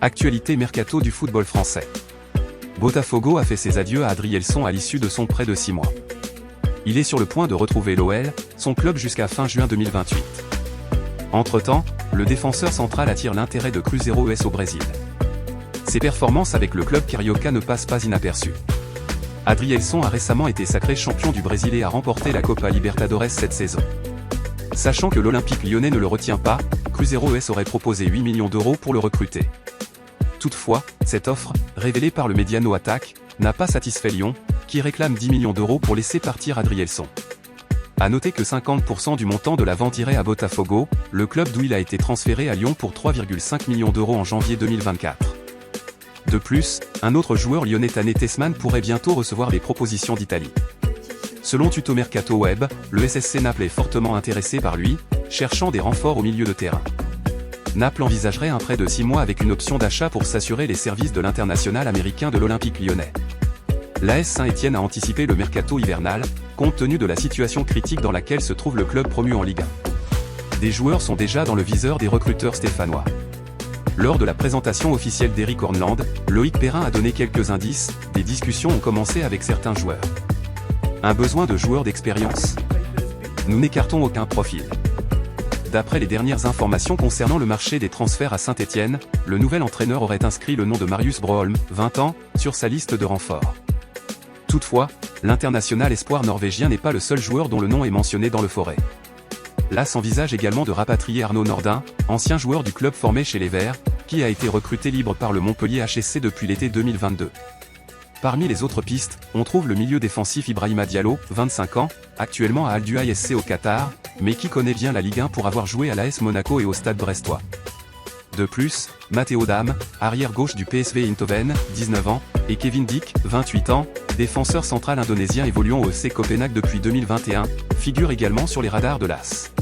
Actualité mercato du football français. Botafogo a fait ses adieux à Adrielson à l'issue de son prêt de 6 mois. Il est sur le point de retrouver l'OL, son club jusqu'à fin juin 2028. Entre-temps, le défenseur central attire l'intérêt de Cruzeiro S au Brésil. Ses performances avec le club carioca ne passent pas inaperçues. Adrielson a récemment été sacré champion du Brésil et a remporté la Copa Libertadores cette saison. Sachant que l'Olympique lyonnais ne le retient pas, Cruzeiro S aurait proposé 8 millions d'euros pour le recruter. Toutefois, cette offre, révélée par le Mediano Attack, n'a pas satisfait Lyon, qui réclame 10 millions d'euros pour laisser partir Adrielson. A noter que 50% du montant de la vente irait à Botafogo, le club d'où il a été transféré à Lyon pour 3,5 millions d'euros en janvier 2024. De plus, un autre joueur lyonnais Tané Tessman pourrait bientôt recevoir des propositions d'Italie. Selon Tuto Mercato Web, le SSC Naples est fortement intéressé par lui, cherchant des renforts au milieu de terrain. Naples envisagerait un prêt de 6 mois avec une option d'achat pour s'assurer les services de l'international américain de l'Olympique lyonnais. L'AS Saint-Étienne a anticipé le mercato hivernal, compte tenu de la situation critique dans laquelle se trouve le club promu en Ligue 1. Des joueurs sont déjà dans le viseur des recruteurs stéphanois. Lors de la présentation officielle d'Eric Horneland, Loïc Perrin a donné quelques indices, des discussions ont commencé avec certains joueurs. Un besoin de joueurs d'expérience? Nous n'écartons aucun profil. D'après les dernières informations concernant le marché des transferts à Saint-Étienne, le nouvel entraîneur aurait inscrit le nom de Marius Broholm, 20 ans, sur sa liste de renforts. Toutefois, l'international espoir norvégien n'est pas le seul joueur dont le nom est mentionné dans le forêt. L'AS envisage également de rapatrier Arnaud Nordin, ancien joueur du club formé chez les Verts, qui a été recruté libre par le Montpellier HSC depuis l'été 2022. Parmi les autres pistes, on trouve le milieu défensif Ibrahima Diallo, 25 ans, actuellement à Al Duhail SC au Qatar, mais qui connaît bien la Ligue 1 pour avoir joué à l'AS Monaco et au Stade brestois. De plus, Matteo Dam, arrière-gauche du PSV Eindhoven, 19 ans, et Kevin Dick, 28 ans, défenseur central indonésien évoluant au FC Copenhague depuis 2021, figurent également sur les radars de l'AS.